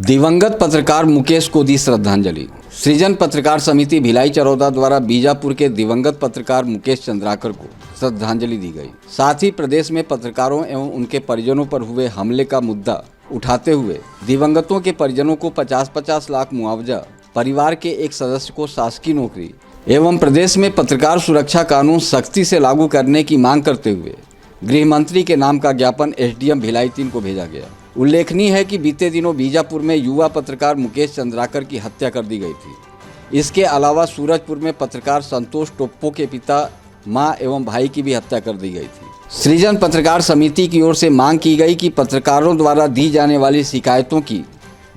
दिवंगत पत्रकार मुकेश को दी श्रद्धांजलि। सृजन पत्रकार समिति भिलाई चरौदा द्वारा बीजापुर के दिवंगत पत्रकार मुकेश चंद्राकर को श्रद्धांजलि दी गई। साथ ही प्रदेश में पत्रकारों एवं उनके परिजनों पर हुए हमले का मुद्दा उठाते हुए दिवंगतों के परिजनों को 50-50 लाख मुआवजा, परिवार के एक सदस्य को शासकीय नौकरी एवं प्रदेश में पत्रकार सुरक्षा कानून सख्ती से लागू करने की मांग करते हुए गृह मंत्री के नाम का ज्ञापन एसडीएम भिलाई 3 को भेजा गया। उल्लेखनीय है कि बीते दिनों बीजापुर में युवा पत्रकार मुकेश चंद्राकर की हत्या कर दी गई थी। इसके अलावा सूरजपुर में पत्रकार संतोष टोप्पो के पिता, मां एवं भाई की भी हत्या कर दी गई थी। सृजन पत्रकार समिति की ओर से मांग की गई कि पत्रकारों द्वारा दी जाने वाली शिकायतों की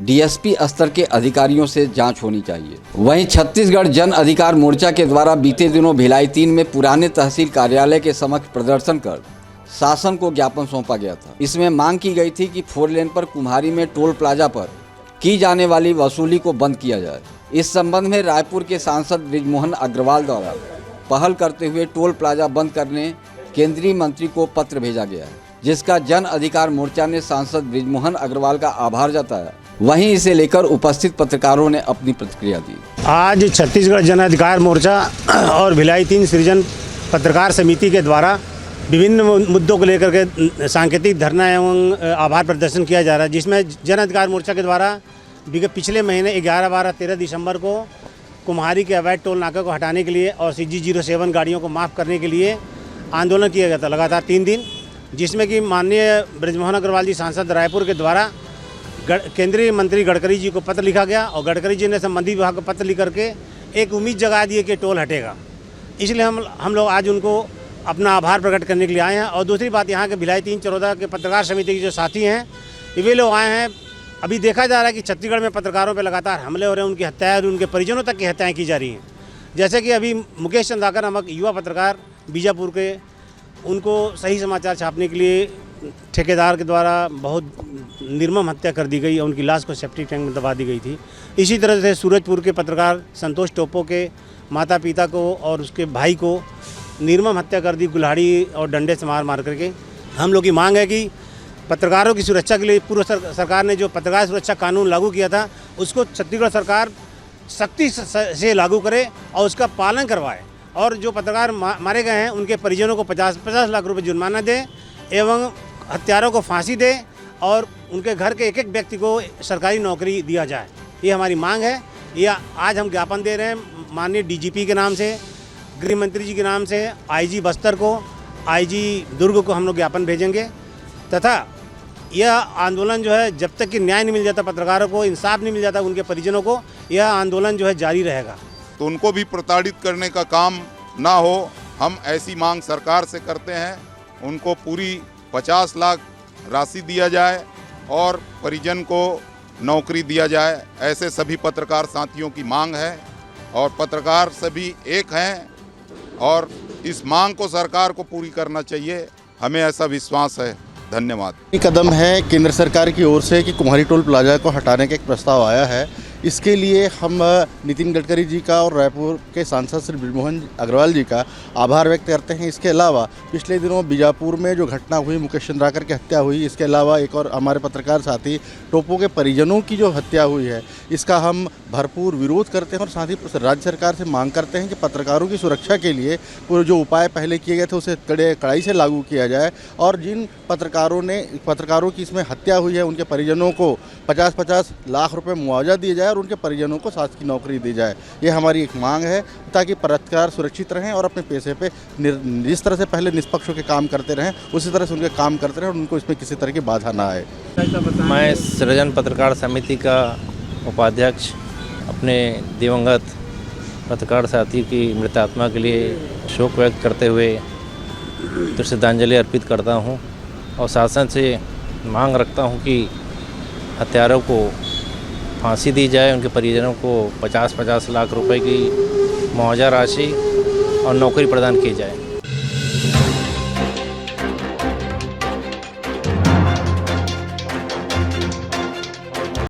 डीएसपी स्तर के अधिकारियों से जांच होनी चाहिए। वहीं छत्तीसगढ़ जन अधिकार मोर्चा के द्वारा बीते दिनों भिलाई 3 में पुराने तहसील कार्यालय के समक्ष प्रदर्शन कर शासन को ज्ञापन सौंपा गया था। इसमें मांग की गई थी कि 4 लेन पर कुम्हारी में टोल प्लाजा पर की जाने वाली वसूली को बंद किया जाए। इस संबंध में रायपुर के सांसद बृजमोहन अग्रवाल द्वारा पहल करते हुए टोल प्लाजा बंद करने केंद्रीय मंत्री को पत्र भेजा गया है, जिसका जन अधिकार मोर्चा ने सांसद बृजमोहन अग्रवाल का आभार जताया। वहीं इसे लेकर उपस्थित पत्रकारों ने अपनी प्रतिक्रिया दी। आज छत्तीसगढ़ जन अधिकार मोर्चा और भिलाई 3 सृजन पत्रकार समिति के द्वारा विभिन्न मुद्दों को लेकर के सांकेतिक धरना एवं आभार प्रदर्शन किया जा रहा है, जिसमें जन अधिकार मोर्चा के द्वारा पिछले महीने 11, 12, 13 दिसंबर को कुम्हारी के अवैध टोल नाके को हटाने के लिए और CG07 गाड़ियों को माफ़ करने के लिए आंदोलन किया गया था लगातार 3 दिन, जिसमें कि माननीय बृजमोहन अग्रवाल जी सांसद रायपुर के द्वारा केंद्रीय मंत्री गडकरी जी को पत्र लिखा गया और गडकरी जी ने संबंधित विभाग को पत्र लिख करके एक उम्मीद जगा दी है कि टोल हटेगा। इसलिए हम लोग आज उनको अपना आभार प्रकट करने के लिए आए हैं। और दूसरी बात, यहाँ के भिलाई 3 चरौदा के पत्रकार समिति के जो साथी हैं, वे लोग आए हैं। अभी देखा जा रहा है कि छत्तीसगढ़ में पत्रकारों पर लगातार हमले हो रहे हैं, उनकी हत्याएं और उनके परिजनों तक की हत्याएं की जा रही हैं। जैसे कि अभी मुकेश चंद्राकर नामक युवा पत्रकार बीजापुर के, उनको सही समाचार छापने के लिए ठेकेदार के द्वारा बहुत निर्मम हत्या कर दी गई और उनकी लाश को सेप्टिक टैंक में दबा दी गई थी। इसी तरह से सूरजपुर के पत्रकार संतोष टोप्पो के माता पिता को और उसके भाई को निर्मम हत्या कर दी कुल्हाड़ी और डंडे से मार करके। हम लोग की मांग है कि पत्रकारों की सुरक्षा के लिए पूर्व सरकार ने जो पत्रकार सुरक्षा कानून लागू किया था, उसको छत्तीसगढ़ सरकार सख्ती से लागू करे और उसका पालन करवाए। और जो पत्रकार मारे गए हैं, उनके परिजनों को 50-50 लाख रुपए जुर्माना दे एवं हत्यारों को फांसी दे और उनके घर के एक व्यक्ति को सरकारी नौकरी दिया जाए। ये हमारी मांग है। यह आज हम ज्ञापन दे रहे हैं माननीय DGP के नाम से, गृह मंत्री जी के नाम से, IG बस्तर को, IG दुर्ग को हम लोग ज्ञापन भेजेंगे। तथा यह आंदोलन जो है, जब तक कि न्याय नहीं मिल जाता पत्रकारों को, इंसाफ नहीं मिल जाता उनके परिजनों को, यह आंदोलन जो है जारी रहेगा। तो उनको भी प्रताड़ित करने का काम ना हो, हम ऐसी मांग सरकार से करते हैं। उनको पूरी 50 लाख राशि दिया जाए और परिजन को नौकरी दिया जाए। ऐसे सभी पत्रकार साथियों की मांग है और पत्रकार सभी एक हैं और इस मांग को सरकार को पूरी करना चाहिए, हमें ऐसा विश्वास है। धन्यवाद। ये कदम है केंद्र सरकार की ओर से कि कुम्हारी टोल प्लाजा को हटाने का एक प्रस्ताव आया है। इसके लिए हम नितिन गडकरी जी का और रायपुर के सांसद श्री बृजमोहन अग्रवाल जी का आभार व्यक्त करते हैं। इसके अलावा पिछले दिनों बीजापुर में जो घटना हुई, मुकेश चंद्राकर की हत्या हुई, इसके अलावा एक और हमारे पत्रकार साथी टोप्पो के परिजनों की जो हत्या हुई है, इसका हम भरपूर विरोध करते हैं और साथ ही राज्य सरकार से मांग करते हैं कि पत्रकारों की सुरक्षा के लिए जो उपाय पहले किए गए थे उसे कड़ाई से लागू किया जाए और जिन पत्रकारों की इसमें हत्या हुई है, उनके परिजनों को 50-50 लाख रुपये मुआवजा दिया जाए और उनके परिजनों को शासकीय नौकरी दी जाए। ये हमारी एक मांग है, ताकि पत्रकार सुरक्षित रहें और अपने पेशे पे जिस तरह से पहले निष्पक्ष होकर काम करते रहें, उसी तरह से उनके काम करते रहें और उनको इसमें किसी तरह की बाधा ना आए। मैं सृजन पत्रकार समिति का उपाध्यक्ष अपने दिवंगत पत्रकार साथी की मृतात्मा के लिए शोक व्यक्त करते हुए श्रद्धांजलि अर्पित करता हूँ और शासन से मांग रखता हूँ कि हत्यारों को फांसी दी जाए, उनके परिजनों को 50-50 लाख रुपए की मुआवजा राशि और नौकरी प्रदान की जाए।